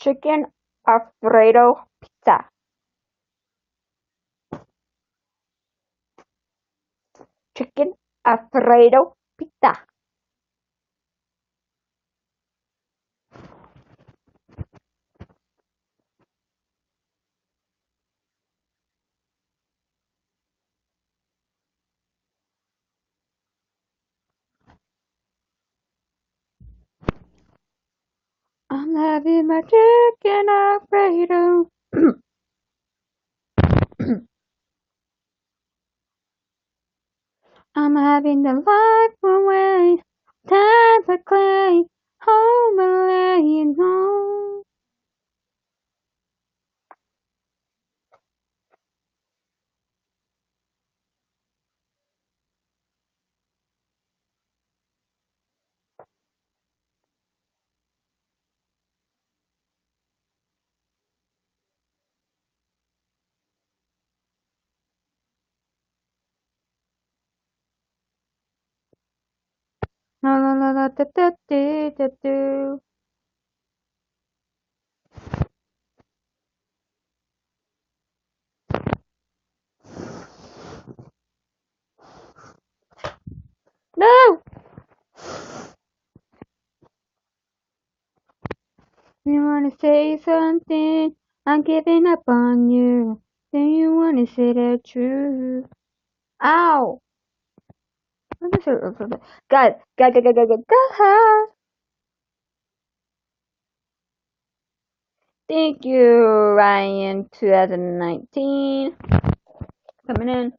Chicken Alfredo pizza. Chicken Alfredo pizza. I'm having my chicken Alfredo. I'm having the life away. Time for clay. Home laying home. La la la la da da da da da. No! You wanna say something? I'm giving up on you. Then you wanna say the truth. Ow! Guys, guys. Thank you, Ryan 2019. Coming in.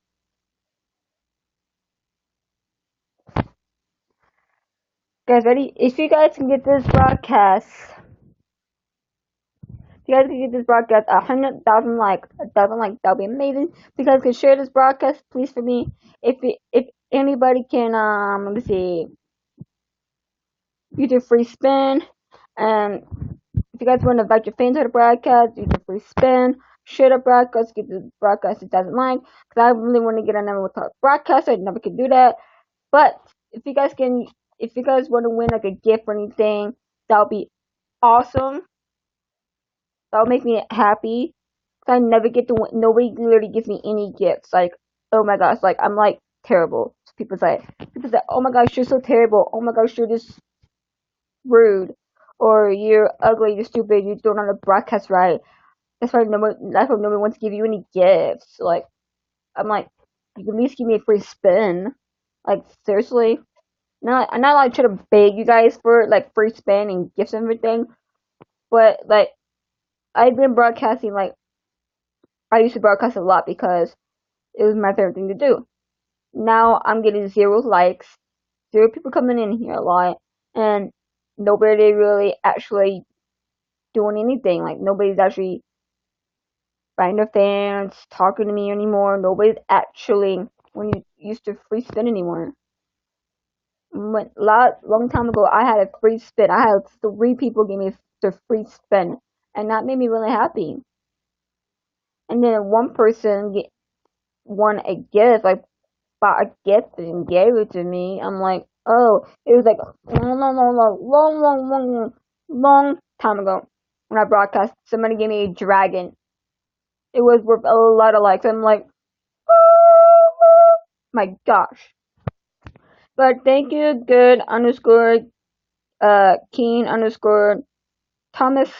Guys, ready? If you guys can get this broadcast, if you guys can get this broadcast 100,000 likes, 1,000 likes, that'll be amazing. If you guys can share this broadcast, please, for me. If anybody can, let me see, use a free spin, and if you guys want to invite your fans to the broadcast, use a free spin. Share the broadcast, get the broadcast it doesn't like, because I really want to get another broadcast. I never could do that. But if you guys want to win like a gift or anything, that'll be awesome. That'll make me happy. Cause I never get to win. Nobody literally gives me any gifts. Like, oh my gosh, like I'm like terrible. People say, oh my gosh, you're so terrible. Oh my gosh, you're just rude, or you're ugly, you're stupid, you don't know how to broadcast right. That's why nobody wants to give you any gifts. Like, I'm like, you can at least give me a free spin. Like, seriously. I'm not like trying to beg you guys for like free spin and gifts and everything, but like I've been broadcasting, like I used to broadcast a lot because it was my favorite thing to do. Now I'm getting 0 likes, 0 people coming in here a lot, and nobody really actually doing anything. Like nobody's actually finding their fans, talking to me anymore. Nobody's actually when you used to free spin anymore. When long time ago, I had a free spin. I had 3 people give me the free spin, and that made me really happy. And then one person won a gift, like bought a gift and gave it to me. I'm like, oh, it was like long time ago when I broadcast. Somebody gave me a dragon. It was worth a lot of likes. I'm like, oh my gosh. But thank you, good underscore Keen underscore Thomas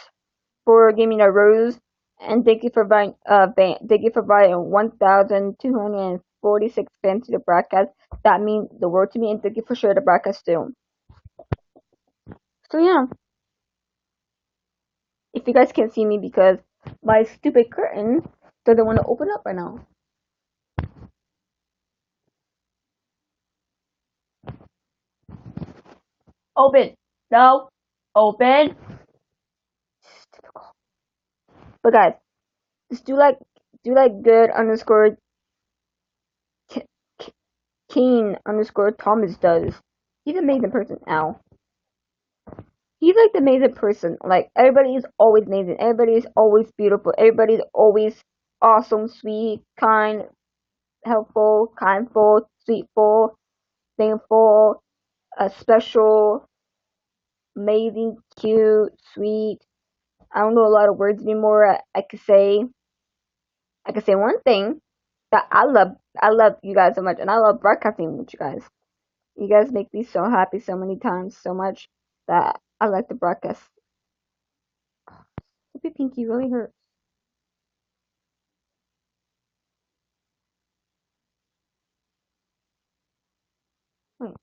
for giving me a rose, and thank you for buying 1,246 fans to the broadcast. That means the world to me, and thank you for sharing the broadcast too. So yeah, if you guys can't see me because my stupid curtain doesn't want to open up right now. Open. No. Open. But guys, just do like good underscore Keen underscore Thomas does. He's an amazing person. Ow. He's like the amazing person. Like everybody is always amazing. Everybody is always beautiful. Everybody is always awesome, sweet, kind, helpful, kindful, sweetful, thankful, special, amazing, cute, sweet. I don't know a lot of words anymore. I could say one thing that I love you guys so much, and I love broadcasting with you guys. You guys make me so happy so many times, so much that I like to broadcast. Hope your pinky really hurts. Wait,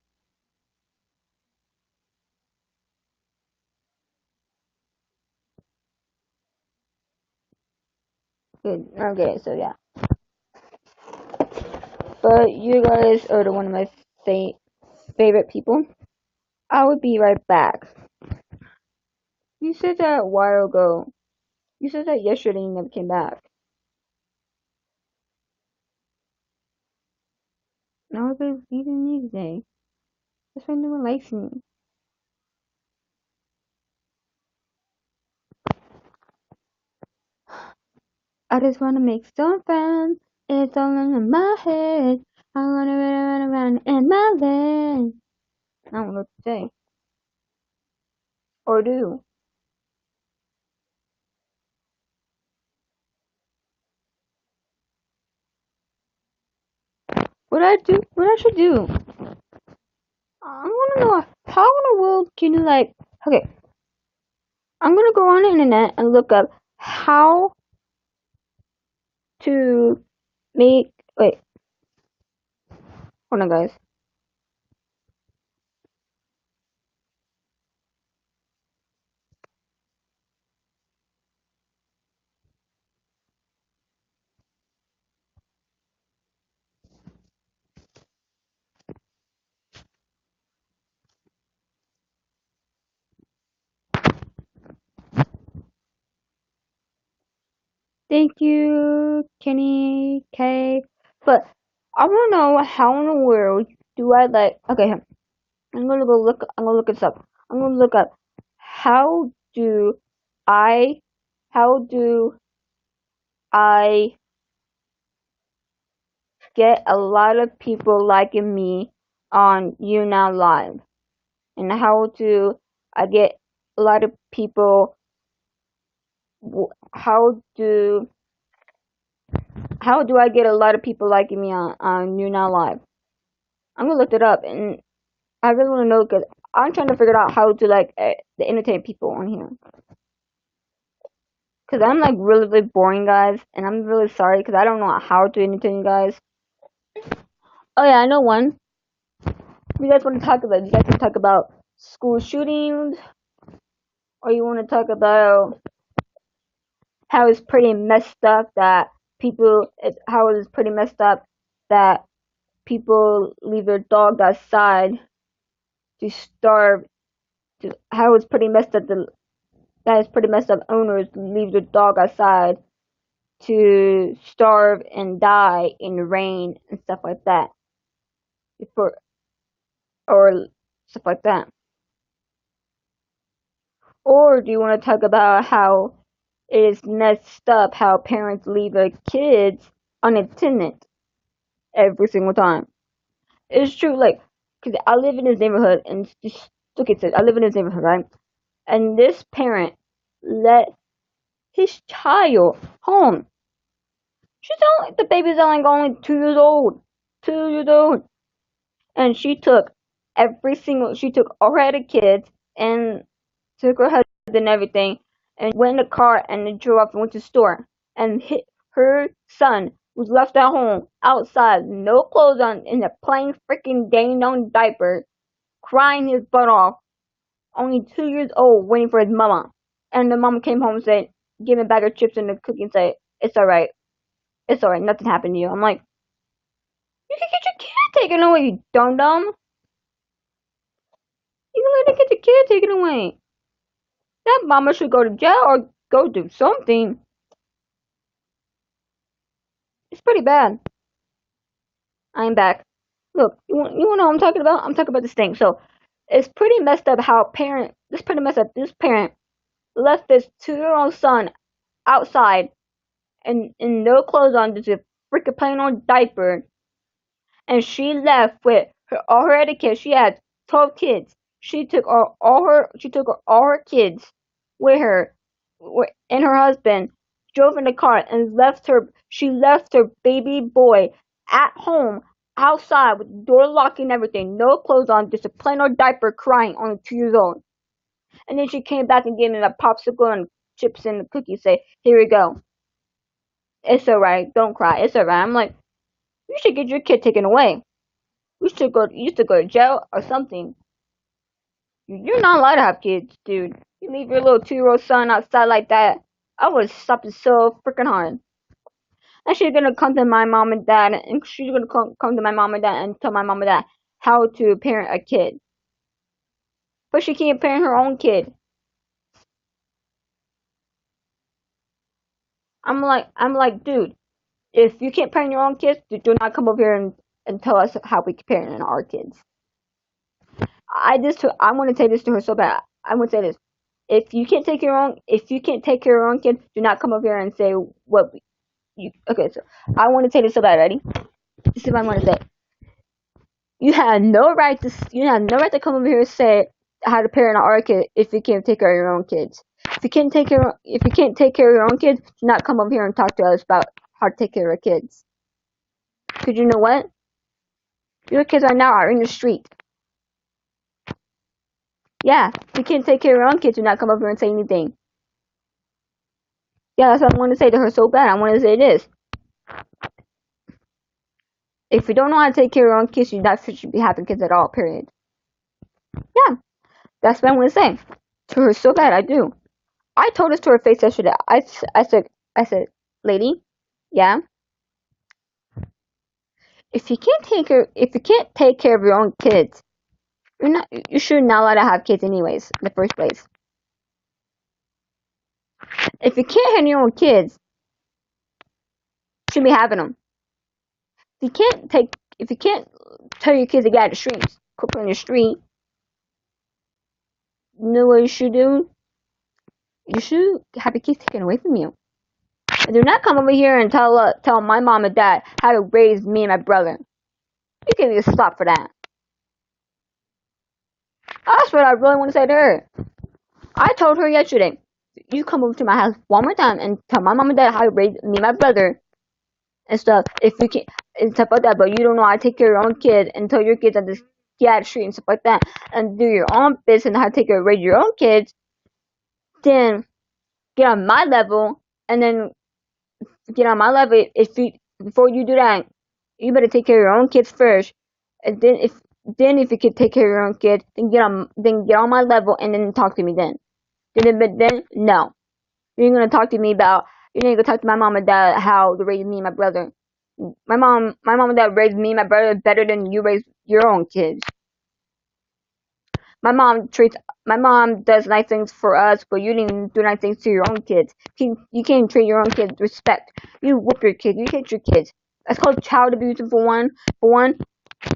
good. Okay, so yeah. But you guys are the one of my favorite people. I would be right back. You said that a while ago. You said that yesterday and you never came back. Now everybody's leaving me today. That's why no one likes me. I just wanna make some friends. It's all in my head. I wanna run around in my land. I don't know what to say. Or do. What I do? What I should do? I wanna know how in the world can you like. Okay, I'm gonna go on the internet and look up how to make. Wait, hold on, guys. Thank you, Kenny K. But I wanna know how in the world do I like. Okay, I'm gonna go look. I'm gonna look this up. I'm gonna look up how do I how do I get a lot of people liking me on YouNow Live, and how do I get a lot of people? How do I get a lot of people liking me on YouNow Live? I'm gonna look it up, and I really want to know because I'm trying to figure out how to like entertain people on here. Cause I'm like really, really boring, guys, and I'm really sorry because I don't know how to entertain you guys. Oh yeah, I know one. You guys want to talk about? You guys want to talk about school shootings, or you want to talk about how it's pretty messed up that how it's pretty messed up that people leave their dog outside to starve. How it's pretty messed up that it's pretty messed up owners leave their dog outside to starve and die in the rain and stuff like that. Before or stuff like that. Or do you want to talk about how it is messed up how parents leave their kids unattended every single time? It's true, like, because I live in this neighborhood, and just look at this. I live in this neighborhood, right? And this parent let his child home. The baby's only 2 years old. 2 years old. And she took all her other kids and took her husband and everything, and went in the car and they drove off and went to the store. And her son was left at home outside, no clothes on, in a plain freaking dang on diaper, crying his butt off, only 2 years old, waiting for his mama. And the mama came home and said, give him a bag of chips and a cookie and say, it's alright, nothing happened to you. I'm like, you can get your kid taken away, you dum dum. You can let her get your kid taken away. That mama should go to jail or go do something. It's pretty bad. I'm back. Look, you wanna know what I'm talking about? I'm talking about this thing. So it's pretty messed up how this parent left his 2-year-old son outside and no clothes on, just a freaking plain on diaper, and she left with all her other kids. She had 12 kids. She took all her kids with her, and her husband drove in the car and she left her baby boy at home outside with the door locked and everything, no clothes on, just a plain old diaper, crying, only 2 years old. And then she came back and gave me a popsicle and chips and a cookie, say, here we go. It's alright, don't cry, it's alright. I'm like, you should get your kid taken away. You used to go to jail or something. You're not allowed to have kids, dude. You leave your little 2-year-old son outside like that. I would stop it so freaking hard. And she's gonna come to my mom and dad, and she's gonna come to my mom and dad and tell my mom and dad how to parent a kid. But she can't parent her own kid. I'm like, dude, if you can't parent your own kids, do not come over here and tell us how we can parent our kids. I want to say this to her so bad. I want to say this. If you can't take care of your own kid, do not come over here and say what you. Okay, so I want to say this so bad. Ready? This is what I want to say. You have no right to come over here and say how to parent our kid if you can't take care of your own kids. If you can't take care of your own kids, do not come over here and talk to us about how to take care of our kids. Because you know what? Your kids right now are in the street. Yeah, if you can't take care of your own kids, do not come over here and say anything. Yeah, that's what I want to say to her so bad. I want to say this. If you don't know how to take care of your own kids, you not should be having kids at all, period. Yeah, that's what I want to say to her so bad. I do. I told this to her face yesterday. I said, lady, yeah, if you can't take care of your own kids, you should not allowed to have kids anyways in the first place. If you can't handle your own kids, you shouldn't be having them. If you can't tell your kids to get out of the streets, quit on the street, you know what you should do? You should have your kids taken away from you. And do not come over here and tell my mom and dad how to raise me and my brother. You can get slapped for that. That's what I really want to say to her. I told her yesterday, you come over to my house one more time and tell my mom and dad how to raise me and my brother and stuff. If you can and stuff like that, but you don't know how to take care of your own kid and tell your kids to just get out of the street and stuff like that, and do your own business and how to take care of raise your own kids, then get on my level and then get on my level. If you before you do that, you better take care of your own kids first, and then if you can take care of your own kids, then get on my level and then talk to me then. Then no, you're ain't gonna talk to me about. You're not gonna talk to my mom and dad how to raise me and my brother. My mom and dad raised me and my brother better than you raised your own kids. My mom does nice things for us, but you didn't do nice things to your own kids. You can't treat your own kids with respect. You whoop your kids. You hit your kids. That's called child abuse. For one,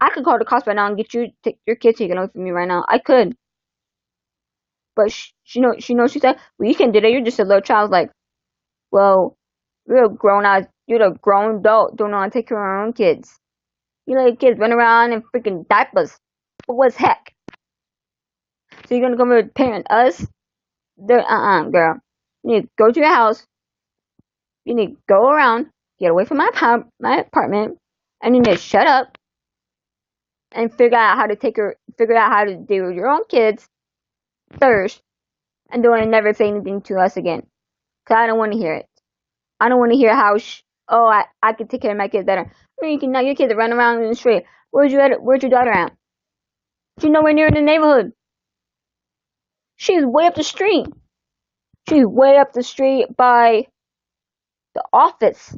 I could call the cops right now and get your kids taken away from me right now. I could, but she said, well, you can't do that. You're just a little child. Like, well, you're a grown adult. Don't know how to take care of your own kids. You let kids run around in freaking diapers. But what's heck? So you're gonna come here and parent us? Girl. You need to go to your house. You need to go around, get away from my apartment, and you need to shut up and figure out how to deal with your own kids first, and don't never say anything to us again. Cause I don't want to hear it. I don't want to hear how I can take care of my kids better. You can now your kids run around in the street. Where's your daughter at? She's nowhere near in the neighborhood. She's way up the street. She's way up the street by the office.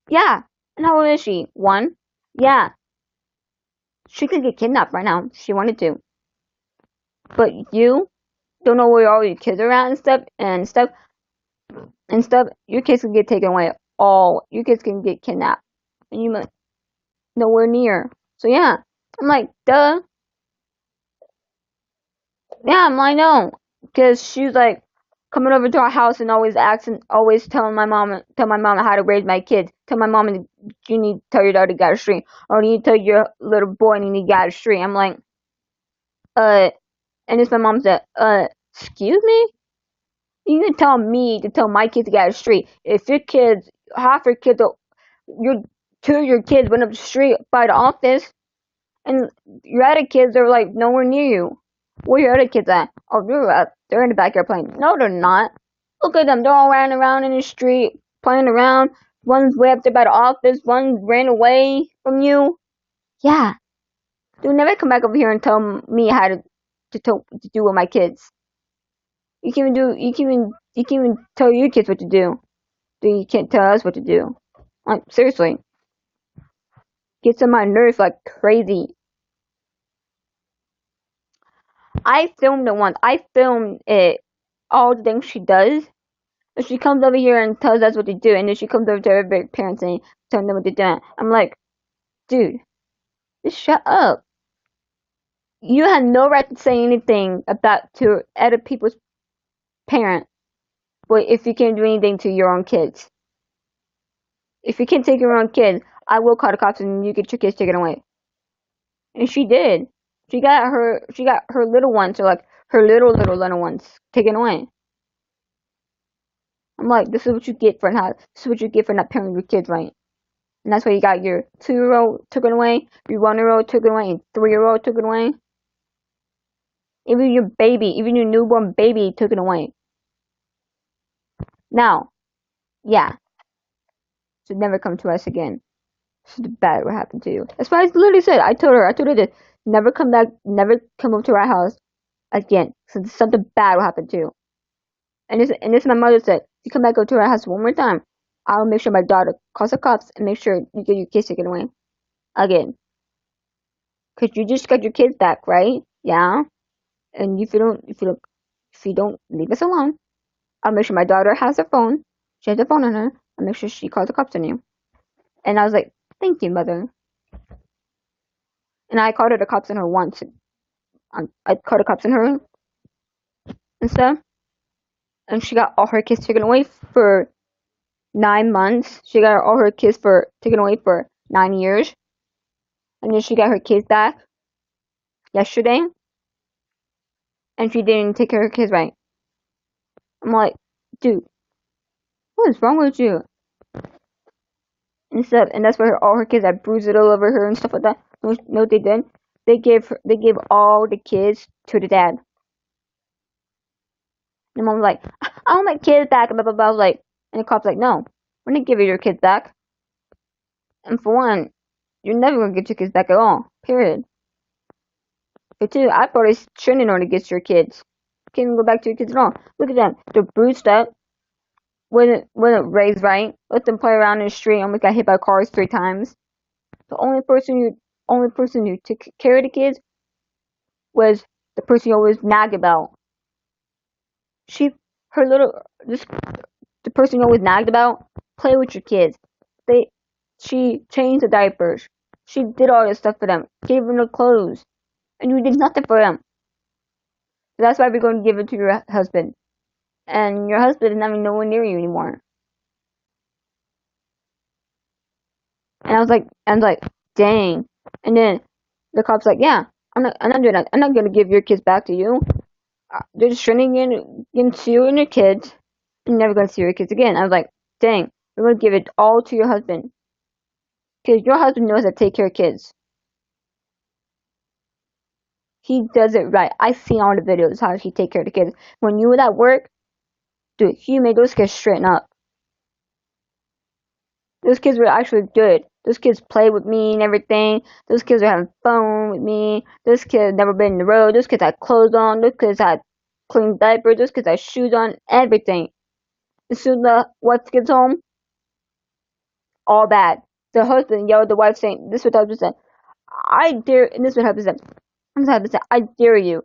Yeah. And how old is she? 1? Yeah. She could get kidnapped right now if she wanted to. But you don't know where all your kids are at and stuff. Your kids can get taken away. Your kids can get kidnapped. And you might nowhere near. So yeah. I'm like, duh. Yeah, I'm like, no. Because she's like coming over to our house and always telling my mom how to raise my kids. Tell my mom you need to tell your daughter to get out of the street. Or you need to tell your little boy you need to get out of the street. I'm like, and it's my mom said, excuse me? You can tell me to tell my kids to get out of the street. If your kids, half your kids, your two of your kids went up the street by the office, and your other kids are like nowhere near you. Where your other kids at? Oh, they're in the backyard playing. No, they're not. Look at them. They're all running around in the street, playing around. One's way up there by the office. One ran away from you. Yeah. They'll never come back over here and tell me how to do with my kids. You can even tell your kids what to do. But you can't tell us what to do. Like seriously. Gets on my nerves like crazy. I filmed it once. I filmed it, all the things she does. And she comes over here and tells us what to do, and then she comes over to every parents and telling them what to do. I'm like, dude, just shut up. You have no right to say anything about to other people's parents, but if you can't do anything to your own kids. If you can't take your own kids, I will call the cops and you get your kids taken away. And she did. She got her little ones, or like her little ones, taken away. I'm like, this is what you get for not parenting your kids right. And that's why you got your 2-year-old taken away, your 1-year-old taken away, and 3-year-old taken away. Even your baby, even your newborn baby taken away. Now, yeah, should never come to us again. This is bad what happened to you. That's why I literally said, I told her to never come back, never come over to our house again. Since something bad will happen to you. And this my mother said, if you come back over to our house one more time, I'll make sure my daughter calls the cops and make sure you get your kids taken away. Again. Cause you just got your kids back, right? Yeah. And if you don't leave us alone, I'll make sure my daughter has her phone. She has her phone on her. I'll make sure she calls the cops on you. And I was like, thank you, mother. And I called her the cops on her once. I called the cops on her and stuff. And she got all her kids taken away for 9 months. She got all her kids taken away for 9 years. And then she got her kids back yesterday. And she didn't take care of her kids right. I'm like, dude, what is wrong with you? And stuff, and that's why all her kids had bruises all over her and stuff like that. You know what they did? They gave all the kids to the dad. And mom was like, I want my kids back, and blah blah blah. I was like, and the cop's like, no, we're not giving your kids back. And for one, you're never gonna get your kids back at all. Period. For two, I probably shouldn't in order to get your kids. Can't even go back to your kids at all. Look at them. They're bruised up. Wasn't raised right. Let them play around in the street. Almost got hit by cars 3 times. The only person who took care of the kids was the person you always nag about. The person you always nagged about, play with your kids. She changed the diapers. She did all this stuff for them. Gave them the clothes. And you did nothing for them. So that's why we're going to give it to your husband. And your husband is not even nowhere near you anymore. And I was like, dang. And then the cop's like, yeah, I'm not doing that. I'm not gonna give your kids back to you. They're just turning into you and your kids. You're never gonna see your kids again. I was like, dang, we're gonna give it all to your husband. Because your husband knows how to take care of kids. He does it right. I've seen all the videos how he take care of the kids. When you were at work, dude, he made those kids straighten up. Those kids were actually good. Those kids played with me and everything. Those kids were having fun with me. Those kids never been in the road. Those kids had clothes on. Those kids had clean diapers. Those kids had shoes on. Everything. As soon as the wife gets home, all bad. The husband yelled at the wife saying, this is what the husband said, I dare, and this is what the husband said, I dare you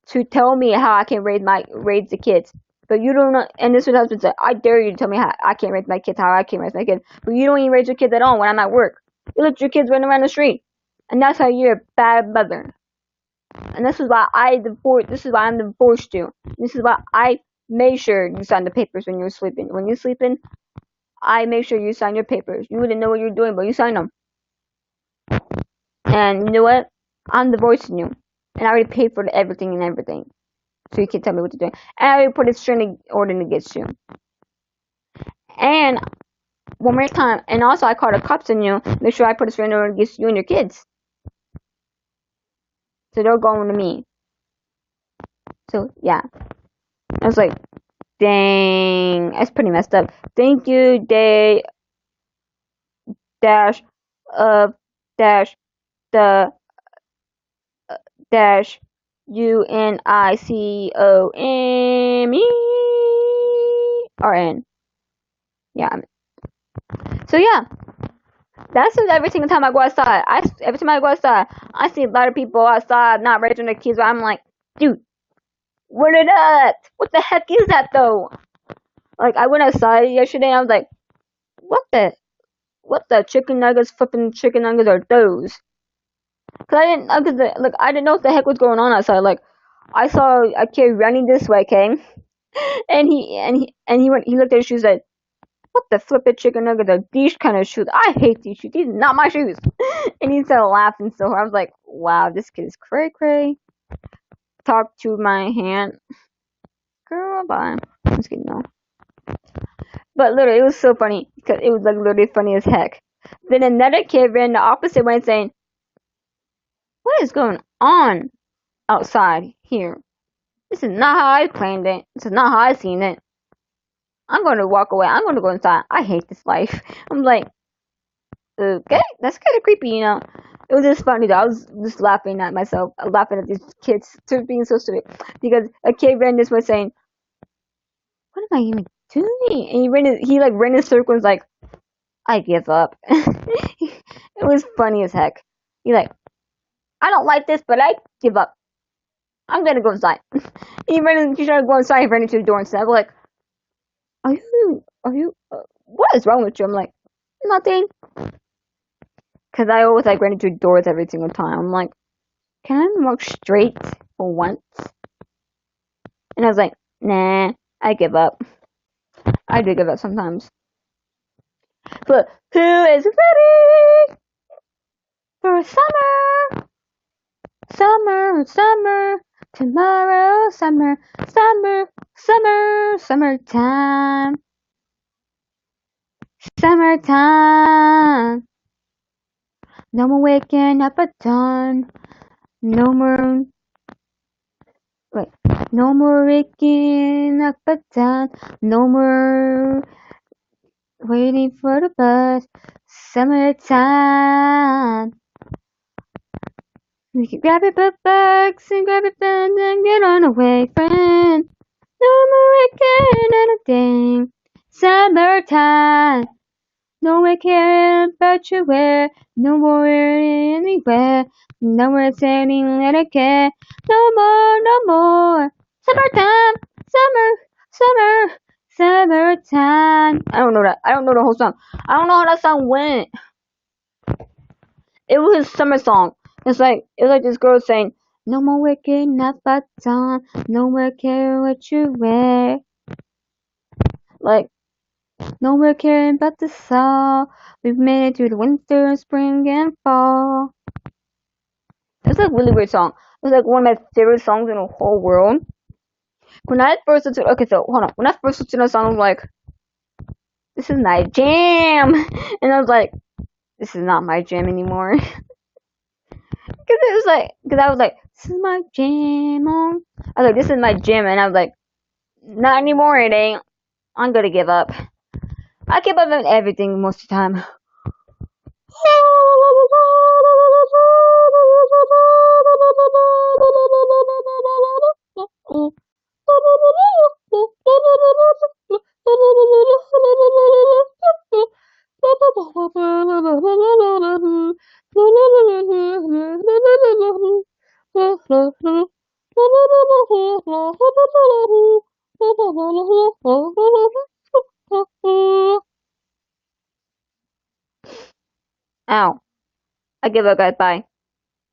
to tell me how I can raise the kids. But you don't know, and this is what husband said, I dare you to tell me how I can't raise my kids, But you don't even raise your kids at all when I'm at work. You let your kids run around the street. And that's how you're a bad mother. And this is why I'm divorced you. This is why I made sure you sign the papers when you're sleeping. When you're sleeping, I make sure you sign your papers. You wouldn't know what you're doing, but you sign them. And you know what? I'm divorcing you. And I already paid for everything and everything. so you can tell me what to do. And I report a restraining order against you. And one more time, and also I call the cops on you. Make sure I put a restraining order against you and your kids. So they're going to me. So yeah, I was like, dang, that's pretty messed up. Thank you, day dash of dash the dash UNICOMERN. Yeah. So yeah, that's every single time I go outside. Every time I go outside, I see a lot of people outside not raising their kids. But I'm like, dude, what is that? What the heck is that though? Like I went outside yesterday. And I was like, what the chicken nuggets, flipping chicken nuggets are those? Cause I didn't know what the heck was going on outside. Like I saw a kid running this way, okay, and he looked at his shoes like, what the flippin' chicken nuggets are these kind of shoes? I hate these shoes. These are not my shoes. And he started laughing so hard. I was like, wow, this kid is cray cray. Talk to my hand. Girl, bye. I'm just kidding, no. But literally, it was so funny. Because it was like literally funny as heck. Then another kid ran the opposite way saying, what is going on outside here? This is not how I planned it. This is not how I seen it. I'm going to walk away. I'm going to go inside. I hate this life. I'm like, okay, that's kind of creepy, you know. It was just funny though. I was just laughing at myself, laughing at these kids for being so stupid. Because a kid ran this way saying, what am I even doing? And he ran in circles like, I give up. It was funny as heck. He like, I don't like this, but I give up. I'm gonna go inside. He tried to go inside, he ran into the door instead. I'm like, are you, what is wrong with you? I'm like, nothing. Cause I always run into doors every single time. I'm like, can I walk straight for once? And I was like, nah, I give up. I do give up sometimes. But who is ready for summer? Summer, tomorrow, summertime. Summertime. No more waking up at dawn. No more waking up at dawn. No more waiting for the bus. Summertime. We can grab your book bags and grab your pen and get on our way, friend. No more waking on a thing. Summertime. No more caring about your wear. No more anywhere. No more saying let it care. No more. Summertime. Summertime. I don't know that. I don't know the whole song. I don't know how that song went. It was his summer song. It was like this girl saying, no more waking up at dawn. No more caring what you wear. Like, no more caring about the fall. We've made it through the winter, spring, and fall. It's a really weird song. It's like one of my favorite songs in the whole world. When I first listened to When I first listened to the song, I was like, this is my jam. And I was like, this is not my jam anymore. Because I was like, this is my jam. I was like, this is my jam. And I was like, not anymore, it ain't. I'm gonna give up. I give up on everything most of the time. Ow. I give up, guys. Bye.